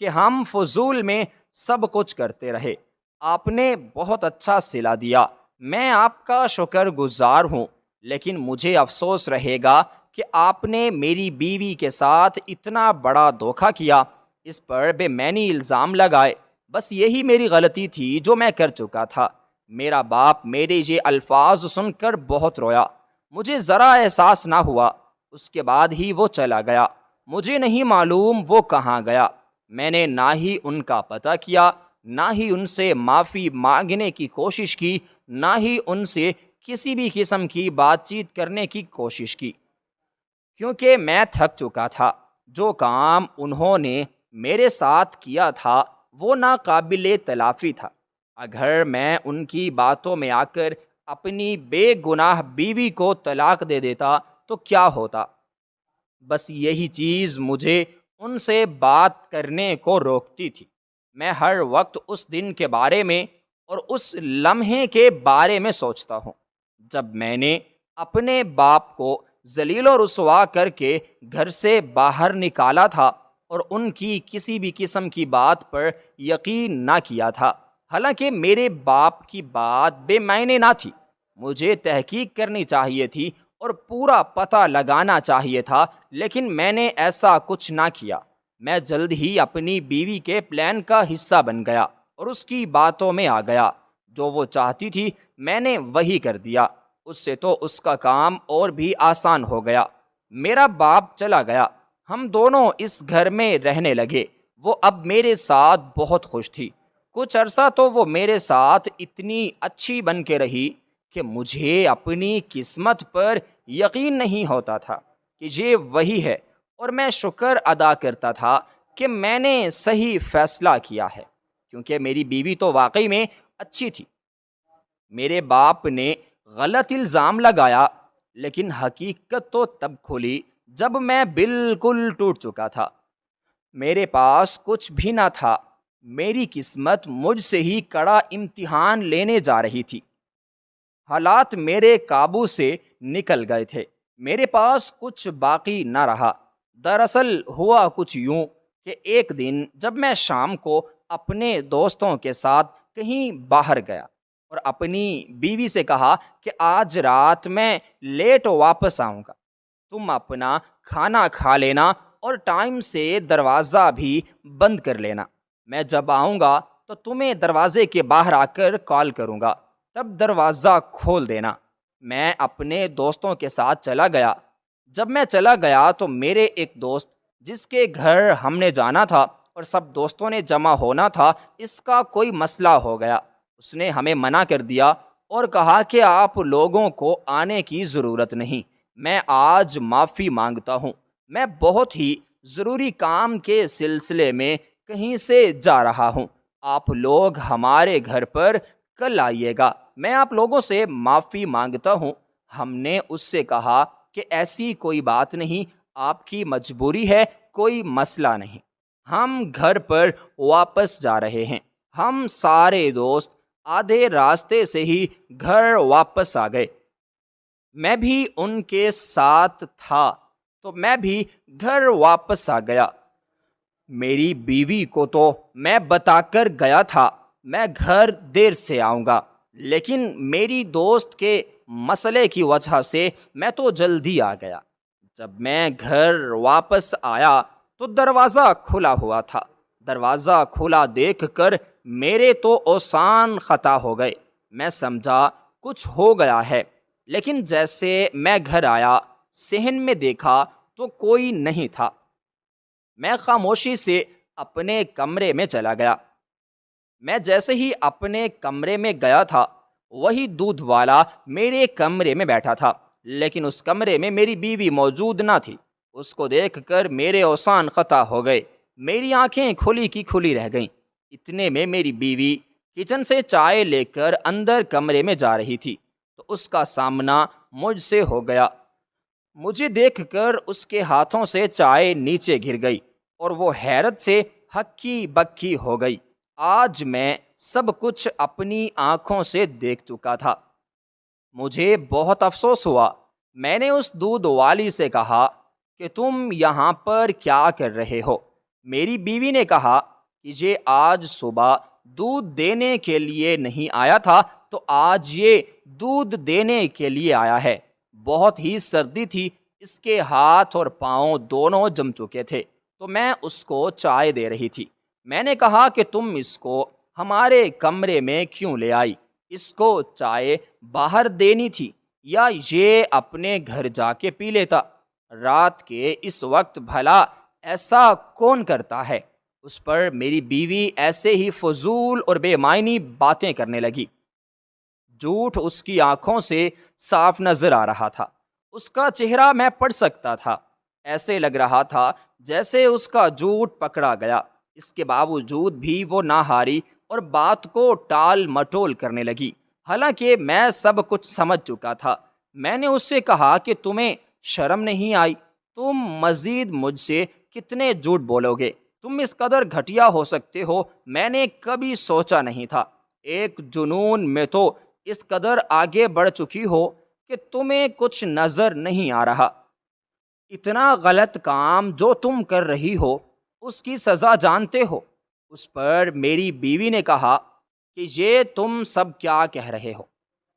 کہ ہم فضول میں سب کچھ کرتے رہے، آپ نے بہت اچھا صلہ دیا، میں آپ کا شکر گزار ہوں، لیکن مجھے افسوس رہے گا کہ آپ نے میری بیوی کے ساتھ اتنا بڑا دھوکہ کیا، اس پر بے معنی الزام لگائے۔ بس یہی میری غلطی تھی جو میں کر چکا تھا۔ میرا باپ میرے یہ الفاظ سن کر بہت رویا، مجھے ذرا احساس نہ ہوا، اس کے بعد ہی وہ چلا گیا۔ مجھے نہیں معلوم وہ کہاں گیا، میں نے نہ ہی ان کا پتہ کیا، نہ ہی ان سے معافی مانگنے کی کوشش کی، نہ ہی ان سے کسی بھی قسم کی بات چیت کرنے کی کوشش کی، کیونکہ میں تھک چکا تھا۔ جو کام انہوں نے میرے ساتھ کیا تھا وہ ناقابل تلافی تھا۔ اگر میں ان کی باتوں میں آ کر اپنی بے گناہ بیوی کو طلاق دے دیتا تو کیا ہوتا؟ بس یہی چیز مجھے ان سے بات کرنے کو روکتی تھی۔ میں ہر وقت اس دن کے بارے میں اور اس لمحے کے بارے میں سوچتا ہوں جب میں نے اپنے باپ کو ذلیل و رسوا کر کے گھر سے باہر نکالا تھا اور ان کی کسی بھی قسم کی بات پر یقین نہ کیا تھا، حالانکہ میرے باپ کی بات بے معنی نہ تھی۔ مجھے تحقیق کرنی چاہیے تھی اور پورا پتہ لگانا چاہیے تھا، لیکن میں نے ایسا کچھ نہ کیا۔ میں جلد ہی اپنی بیوی کے پلان کا حصہ بن گیا اور اس کی باتوں میں آ گیا۔ جو وہ چاہتی تھی میں نے وہی کر دیا، اس سے تو اس کا کام اور بھی آسان ہو گیا۔ میرا باپ چلا گیا، ہم دونوں اس گھر میں رہنے لگے۔ وہ اب میرے ساتھ بہت خوش تھی، کچھ عرصہ تو وہ میرے ساتھ اتنی اچھی بن کے رہی کہ مجھے اپنی قسمت پر یقین نہیں ہوتا تھا کہ یہ وہی ہے، اور میں شکر ادا کرتا تھا کہ میں نے صحیح فیصلہ کیا ہے، کیونکہ میری بیوی تو واقعی میں اچھی تھی۔ میرے باپ نے غلط الزام لگایا، لیکن حقیقت تو تب کھلی جب میں بالکل ٹوٹ چکا تھا۔ میرے پاس کچھ بھی نہ تھا، میری قسمت مجھ سے ہی کڑا امتحان لینے جا رہی تھی۔ حالات میرے قابو سے نکل گئے تھے، میرے پاس کچھ باقی نہ رہا۔ دراصل ہوا کچھ یوں کہ ایک دن جب میں شام کو اپنے دوستوں کے ساتھ کہیں باہر گیا اور اپنی بیوی سے کہا کہ آج رات میں لیٹ واپس آؤں گا، تم اپنا کھانا کھا لینا اور ٹائم سے دروازہ بھی بند کر لینا، میں جب آؤں گا تو تمہیں دروازے کے باہر آ کر کال کروں گا، تب دروازہ کھول دینا۔ میں اپنے دوستوں کے ساتھ چلا گیا۔ جب میں چلا گیا تو میرے ایک دوست جس کے گھر ہم نے جانا تھا اور سب دوستوں نے جمع ہونا تھا، اس کا کوئی مسئلہ ہو گیا، اس نے ہمیں منع کر دیا اور کہا کہ آپ لوگوں کو آنے کی ضرورت نہیں، میں آج معافی مانگتا ہوں، میں بہت ہی ضروری کام کے سلسلے میں کہیں سے جا رہا ہوں، آپ لوگ ہمارے گھر پر کل آئیے گا، میں آپ لوگوں سے معافی مانگتا ہوں۔ ہم نے اس سے کہا کہ ایسی کوئی بات نہیں، آپ کی مجبوری ہے، کوئی مسئلہ نہیں، ہم گھر پر واپس جا رہے ہیں۔ ہم سارے دوست آدھے راستے سے ہی گھر واپس آ گئے۔ میں بھی ان کے ساتھ تھا تو میں بھی گھر واپس آ گیا۔ میری بیوی کو تو میں بتا کر گیا تھا میں گھر دیر سے آؤں گا، لیکن میری دوست کے مسئلے کی وجہ سے میں تو جلدی آ گیا۔ جب میں گھر واپس آیا تو دروازہ کھلا ہوا تھا۔ دروازہ کھلا دیکھ کر میرے تو اوسان خطا ہو گئے۔ میں سمجھا کچھ ہو گیا ہے، لیکن جیسے میں گھر آیا صحن میں دیکھا تو کوئی نہیں تھا۔ میں خاموشی سے اپنے کمرے میں چلا گیا۔ میں جیسے ہی اپنے کمرے میں گیا تھا وہی دودھ والا میرے کمرے میں بیٹھا تھا، لیکن اس کمرے میں میری بیوی موجود نہ تھی۔ اس کو دیکھ کر میرے اوسان قطع ہو گئے، میری آنکھیں کھلی کی کھلی رہ گئیں۔ اتنے میں میری بیوی کچن سے چائے لے کر اندر کمرے میں جا رہی تھی تو اس کا سامنا مجھ سے ہو گیا۔ مجھے دیکھ کر اس کے ہاتھوں سے چائے نیچے گر گئی اور وہ حیرت سے ہکی بکی ہو گئی۔ آج میں سب کچھ اپنی آنکھوں سے دیکھ چکا تھا۔ مجھے بہت افسوس ہوا۔ میں نے اس دودھ والی سے کہا کہ تم یہاں پر کیا کر رہے ہو؟ میری بیوی نے کہا کہ یہ آج صبح دودھ دینے کے لیے نہیں آیا تھا تو آج یہ دودھ دینے کے لیے آیا ہے۔ بہت ہی سردی تھی، اس کے ہاتھ اور پاؤں دونوں جم چکے تھے تو میں اس کو چائے دے رہی تھی۔ میں نے کہا کہ تم اس کو ہمارے کمرے میں کیوں لے آئی؟ اس کو چائے باہر دینی تھی یا یہ اپنے گھر جا کے پی لیتا۔ رات کے اس وقت بھلا ایسا کون کرتا ہے؟ اس پر میری بیوی ایسے ہی فضول اور بے معنی باتیں کرنے لگی۔ جھوٹ اس کی آنکھوں سے صاف نظر آ رہا تھا۔ اس کا چہرہ میں پڑھ سکتا تھا۔ ایسے لگ رہا تھا جیسے اس کا جھوٹ پکڑا گیا۔ اس کے باوجود بھی وہ نہ ہاری اور بات کو ٹال مٹول کرنے لگی، حالانکہ میں سب کچھ سمجھ چکا تھا۔ میں نے اس سے کہا کہ تمہیں شرم نہیں آئی؟ تم مزید مجھ سے کتنے جھوٹ بولو گے؟ تم اس قدر گھٹیا ہو سکتے ہو میں نے کبھی سوچا نہیں تھا۔ ایک جنون میں تو اس قدر آگے بڑھ چکی ہو کہ تمہیں کچھ نظر نہیں آ رہا۔ اتنا غلط کام جو تم کر رہی ہو اس کی سزا جانتے ہو؟ اس پر میری بیوی نے کہا کہ یہ تم سب کیا کہہ رہے ہو؟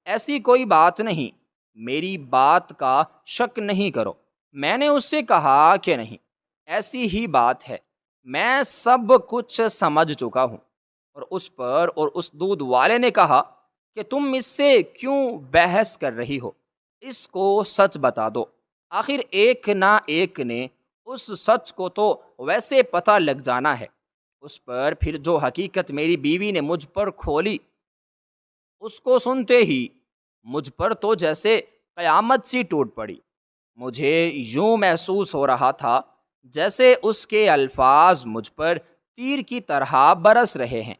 ایسی کوئی بات نہیں، میری بات کا شک نہیں کرو۔ میں نے اس سے کہا کہ نہیں، ایسی ہی بات ہے، میں سب کچھ سمجھ چکا ہوں۔ اور اس پر اور اس دودھ والے نے کہا کہ تم اس سے کیوں بحث کر رہی ہو؟ اس کو سچ بتا دو۔ آخر ایک نہ ایک نے اس سچ کو تو ویسے پتہ لگ جانا ہے۔ اس پر پھر جو حقیقت میری بیوی نے مجھ پر کھولی، اس کو سنتے ہی مجھ پر تو جیسے قیامت سی ٹوٹ پڑی۔ مجھے یوں محسوس ہو رہا تھا جیسے اس کے الفاظ مجھ پر تیر کی طرح برس رہے ہیں۔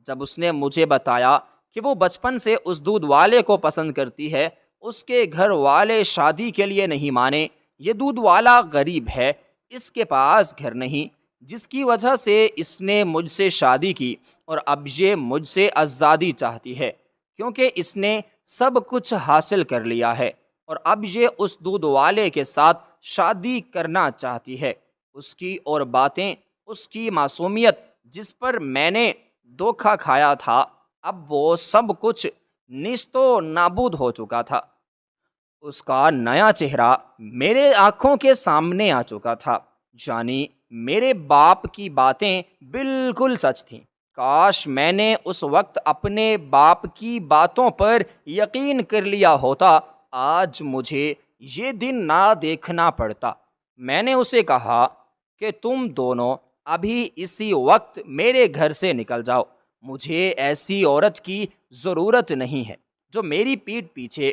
جب اس نے مجھے بتایا کہ وہ بچپن سے اس دودھ والے کو پسند کرتی ہے، اس کے گھر والے شادی کے لیے نہیں مانے، یہ دودھ والا غریب ہے، اس کے پاس گھر نہیں، جس کی وجہ سے اس نے مجھ سے شادی کی، اور اب یہ مجھ سے آزادی چاہتی ہے کیونکہ اس نے سب کچھ حاصل کر لیا ہے، اور اب یہ اس دودھ والے کے ساتھ شادی کرنا چاہتی ہے۔ اس کی اور باتیں، اس کی معصومیت جس پر میں نے دھوکہ کھایا تھا، اب وہ سب کچھ نیست و نابود ہو چکا تھا۔ اس کا نیا چہرہ میرے آنکھوں کے سامنے آ چکا تھا، یعنی میرے باپ کی باتیں بالکل سچ تھیں۔ کاش میں نے اس وقت اپنے باپ کی باتوں پر یقین کر لیا ہوتا، آج مجھے یہ دن نہ دیکھنا پڑتا۔ میں نے اسے کہا کہ تم دونوں ابھی اسی وقت میرے گھر سے نکل جاؤ۔ مجھے ایسی عورت کی ضرورت نہیں ہے جو میری پیٹھ پیچھے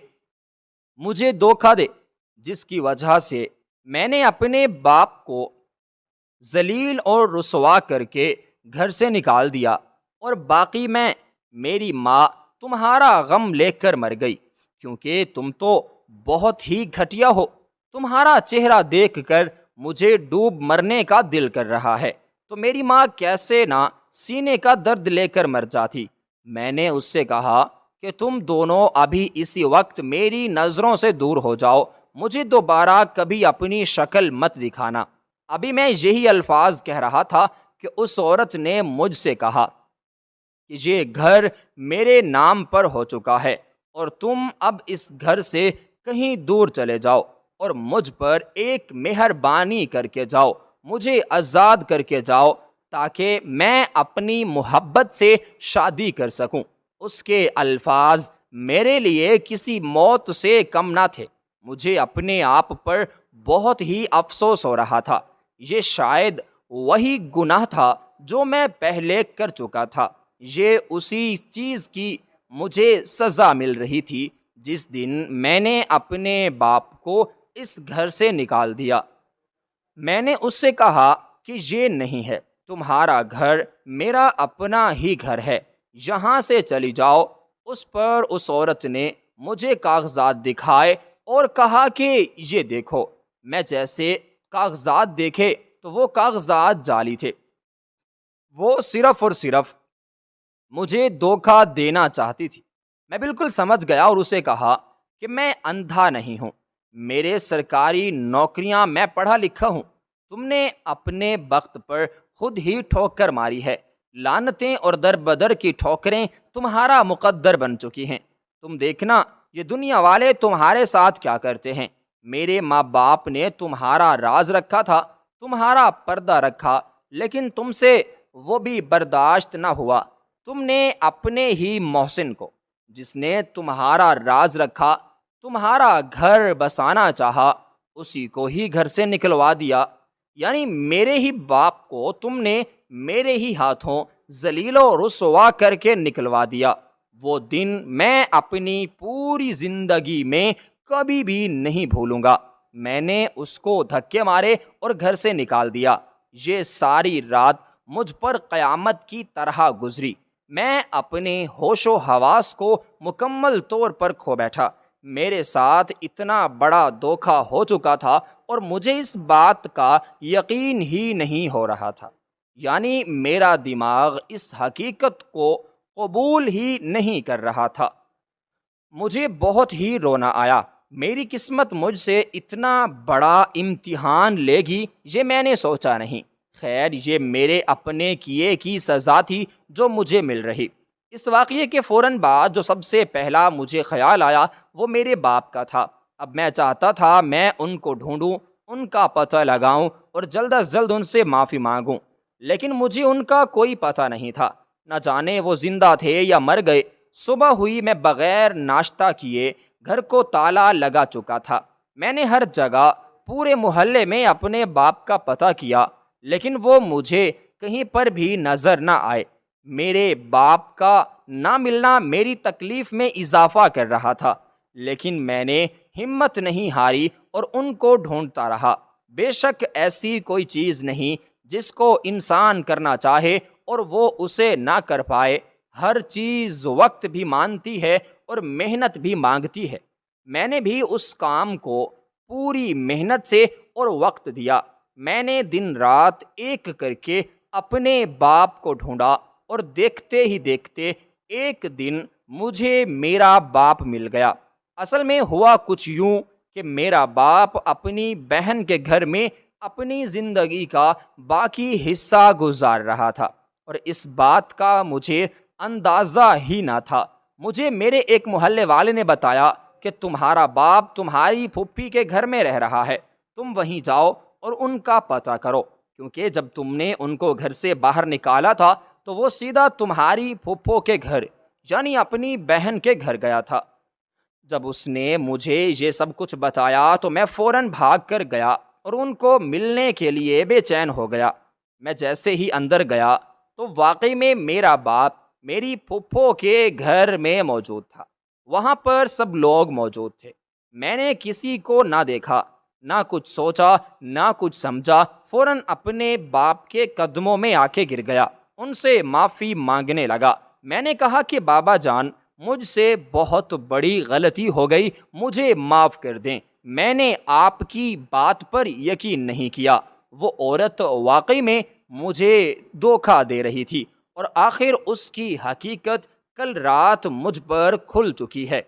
مجھے دھوکہ دے، جس کی وجہ سے میں نے اپنے باپ کو ذلیل اور رسوا کر کے گھر سے نکال دیا، اور باقی میں، میری ماں تمہارا غم لے کر مر گئی، کیونکہ تم تو بہت ہی گھٹیا ہو۔ تمہارا چہرہ دیکھ کر مجھے ڈوب مرنے کا دل کر رہا ہے، تو میری ماں کیسے نہ سینے کا درد لے کر مر جاتی۔ میں نے اس سے کہا کہ تم دونوں ابھی اسی وقت میری نظروں سے دور ہو جاؤ، مجھے دوبارہ کبھی اپنی شکل مت دکھانا۔ ابھی میں یہی الفاظ کہہ رہا تھا کہ اس عورت نے مجھ سے کہا کہ یہ گھر میرے نام پر ہو چکا ہے اور تم اب اس گھر سے کہیں دور چلے جاؤ اور مجھ پر ایک مہربانی کر کے جاؤ، مجھے آزاد کر کے جاؤ تاکہ میں اپنی محبت سے شادی کر سکوں۔ اس کے الفاظ میرے لیے کسی موت سے کم نہ تھے۔ مجھے اپنے آپ پر بہت ہی افسوس ہو رہا تھا۔ یہ شاید وہی گناہ تھا جو میں پہلے کر چکا تھا، یہ اسی چیز کی مجھے سزا مل رہی تھی جس دن میں نے اپنے باپ کو اس گھر سے نکال دیا۔ میں نے اس سے کہا کہ یہ نہیں ہے، تمہارا گھر میرا اپنا ہی گھر ہے، یہاں سے چلی جاؤ۔ اس پر اس عورت نے مجھے کاغذات دکھائے اور کہا کہ یہ دیکھو۔ میں جیسے کاغذات دیکھے تو وہ کاغذات جعلی تھے، وہ صرف اور صرف مجھے دھوکہ دینا چاہتی تھی۔ میں بالکل سمجھ گیا اور اسے کہا کہ میں اندھا نہیں ہوں، میرے سرکاری نوکریاں، میں پڑھا لکھا ہوں، تم نے اپنے بخت پر خود ہی ٹھوکر ماری ہے، لعنتیں اور در بدر کی ٹھوکریں تمہارا مقدر بن چکی ہیں۔ تم دیکھنا یہ دنیا والے تمہارے ساتھ کیا کرتے ہیں۔ میرے ماں باپ نے تمہارا راز رکھا تھا، تمہارا پردہ رکھا، لیکن تم سے وہ بھی برداشت نہ ہوا۔ تم نے اپنے ہی محسن کو، جس نے تمہارا راز رکھا، تمہارا گھر بسانا چاہا، اسی کو ہی گھر سے نکلوا دیا۔ یعنی میرے ہی باپ کو تم نے میرے ہی ہاتھوں ذلیل و رسوا کر کے نکلوا دیا۔ وہ دن میں اپنی پوری زندگی میں کبھی بھی نہیں بھولوں گا۔ میں نے اس کو دھکے مارے اور گھر سے نکال دیا۔ یہ ساری رات مجھ پر قیامت کی طرح گزری۔ میں اپنے ہوش و حواس کو مکمل طور پر کھو بیٹھا۔ میرے ساتھ اتنا بڑا دھوکہ ہو چکا تھا اور مجھے اس بات کا یقین ہی نہیں ہو رہا تھا۔ یعنی میرا دماغ اس حقیقت کو قبول ہی نہیں کر رہا تھا۔ مجھے بہت ہی رونا آیا۔ میری قسمت مجھ سے اتنا بڑا امتحان لے گی یہ میں نے سوچا نہیں۔ خیر، یہ میرے اپنے کیے کی سزا تھی جو مجھے مل رہی۔ اس واقعے کے فوراً بعد جو سب سے پہلا مجھے خیال آیا وہ میرے باپ کا تھا۔ اب میں چاہتا تھا میں ان کو ڈھونڈوں، ان کا پتہ لگاؤں اور جلد از جلد ان سے معافی مانگوں، لیکن مجھے ان کا کوئی پتہ نہیں تھا۔ نہ جانے وہ زندہ تھے یا مر گئے۔ صبح ہوئی، میں بغیر ناشتہ کیے گھر کو تالا لگا چکا تھا۔ میں نے ہر جگہ پورے محلے میں اپنے باپ کا پتہ کیا، لیکن وہ مجھے کہیں پر بھی نظر نہ آئے۔ میرے باپ کا نہ ملنا میری تکلیف میں اضافہ کر رہا تھا، لیکن میں نے ہمت نہیں ہاری اور ان کو ڈھونڈتا رہا۔ بے شک ایسی کوئی چیز نہیں جس کو انسان کرنا چاہے اور وہ اسے نہ کر پائے۔ ہر چیز وقت بھی مانتی ہے اور محنت بھی مانگتی ہے۔ میں نے بھی اس کام کو پوری محنت سے اور وقت دیا۔ میں نے دن رات ایک کر کے اپنے باپ کو ڈھونڈا اور دیکھتے ہی دیکھتے ایک دن مجھے میرا باپ مل گیا۔ اصل میں ہوا کچھ یوں کہ میرا باپ اپنی بہن کے گھر میں اپنی زندگی کا باقی حصہ گزار رہا تھا اور اس بات کا مجھے اندازہ ہی نہ تھا۔ مجھے میرے ایک محلے والے نے بتایا کہ تمہارا باپ تمہاری پھوپھی کے گھر میں رہ رہا ہے، تم وہیں جاؤ اور ان کا پتہ کرو، کیونکہ جب تم نے ان کو گھر سے باہر نکالا تھا تو وہ سیدھا تمہاری پھوپھو کے گھر یعنی اپنی بہن کے گھر گیا تھا۔ جب اس نے مجھے یہ سب کچھ بتایا تو میں فوراً بھاگ کر گیا اور ان کو ملنے کے لیے بے چین ہو گیا۔ میں جیسے ہی اندر گیا تو واقعی میں میرا باپ میری پھوپھو کے گھر میں موجود تھا۔ وہاں پر سب لوگ موجود تھے۔ میں نے کسی کو نہ دیکھا، نہ کچھ سوچا، نہ کچھ سمجھا، فوراً اپنے باپ کے قدموں میں آ کے گر گیا، ان سے معافی مانگنے لگا۔ میں نے کہا کہ بابا جان، مجھ سے بہت بڑی غلطی ہو گئی، مجھے معاف کر دیں، میں نے آپ کی بات پر یقین نہیں کیا۔ وہ عورت واقعی میں مجھے دھوکہ دے رہی تھی اور آخر اس کی حقیقت کل رات مجھ پر کھل چکی ہے۔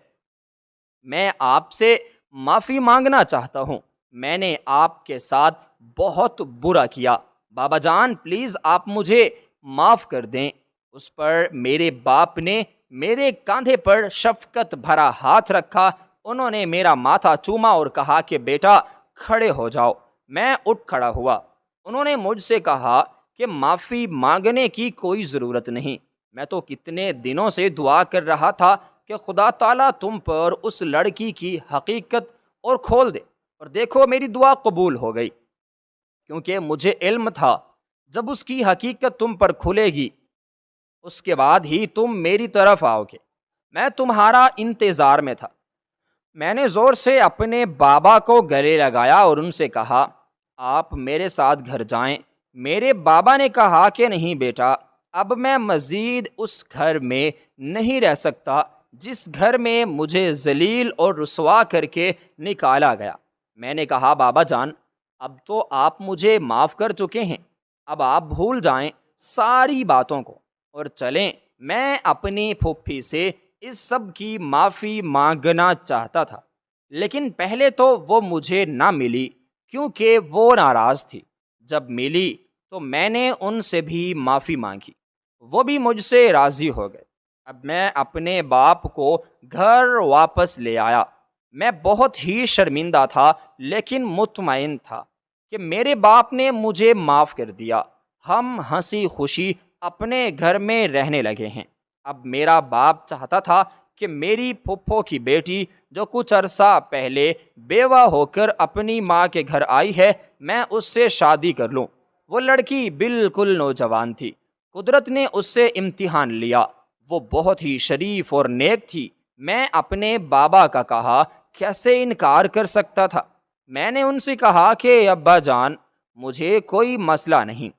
میں آپ سے معافی مانگنا چاہتا ہوں، میں نے آپ کے ساتھ بہت برا کیا، بابا جان پلیز آپ مجھے معاف کر دیں۔ اس پر میرے باپ نے میرے کاندھے پر شفقت بھرا ہاتھ رکھا، انہوں نے میرا ماتھا چوما اور کہا کہ بیٹا کھڑے ہو جاؤ۔ میں اٹھ کھڑا ہوا۔ انہوں نے مجھ سے کہا کہ معافی مانگنے کی کوئی ضرورت نہیں، میں تو کتنے دنوں سے دعا کر رہا تھا کہ خدا تعالیٰ تم پر اس لڑکی کی حقیقت اور کھول دے، اور دیکھو میری دعا قبول ہو گئی، کیونکہ مجھے علم تھا جب اس کی حقیقت تم پر کھلے گی اس کے بعد ہی تم میری طرف آؤ گے۔ میں تمہارا انتظار میں تھا۔ میں نے زور سے اپنے بابا کو گلے لگایا اور ان سے کہا آپ میرے ساتھ گھر جائیں۔ میرے بابا نے کہا کہ نہیں بیٹا، اب میں مزید اس گھر میں نہیں رہ سکتا جس گھر میں مجھے ذلیل اور رسوا کر کے نکالا گیا۔ میں نے کہا بابا جان اب تو آپ مجھے معاف کر چکے ہیں، اب آپ بھول جائیں ساری باتوں کو اور چلیں۔ میں اپنی پھوپھی سے اس سب کی معافی مانگنا چاہتا تھا، لیکن پہلے تو وہ مجھے نہ ملی کیونکہ وہ ناراض تھی۔ جب ملی تو میں نے ان سے بھی معافی مانگی، وہ بھی مجھ سے راضی ہو گئے۔ اب میں اپنے باپ کو گھر واپس لے آیا۔ میں بہت ہی شرمندہ تھا لیکن مطمئن تھا کہ میرے باپ نے مجھے معاف کر دیا۔ ہم ہنسی خوشی اپنے گھر میں رہنے لگے ہیں۔ اب میرا باپ چاہتا تھا کہ میری پھپھو کی بیٹی جو کچھ عرصہ پہلے بیوہ ہو کر اپنی ماں کے گھر آئی ہے، میں اس سے شادی کر لوں۔ وہ لڑکی بالکل نوجوان تھی، قدرت نے اس سے امتحان لیا، وہ بہت ہی شریف اور نیک تھی۔ میں اپنے بابا کا کہا کیسے انکار کر سکتا تھا؟ میں نے ان سے کہا کہ ابا جان مجھے کوئی مسئلہ نہیں،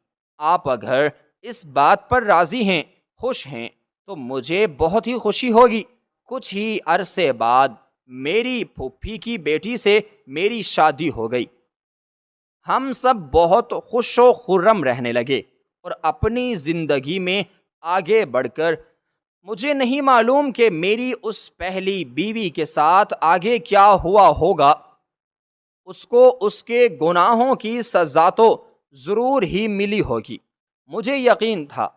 آپ اگر اس بات پر راضی ہیں، خوش ہیں تو مجھے بہت ہی خوشی ہوگی۔ کچھ ہی عرصے بعد میری پھوپھی کی بیٹی سے میری شادی ہو گئی۔ ہم سب بہت خوش و خرم رہنے لگے اور اپنی زندگی میں آگے بڑھ کر مجھے نہیں معلوم کہ میری اس پہلی بیوی کے ساتھ آگے کیا ہوا ہوگا۔ اس کو اس کے گناہوں کی سزا تو ضرور ہی ملی ہوگی، مجھے یقین تھا،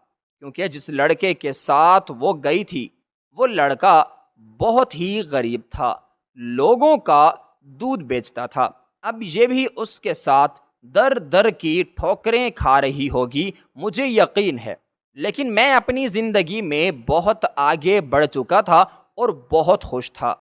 کیونکہ جس لڑکے کے ساتھ وہ گئی تھی وہ لڑکا بہت ہی غریب تھا، لوگوں کا دودھ بیچتا تھا۔ اب یہ بھی اس کے ساتھ در در کی ٹھوکریں کھا رہی ہوگی، مجھے یقین ہے۔ لیکن میں اپنی زندگی میں بہت آگے بڑھ چکا تھا اور بہت خوش تھا۔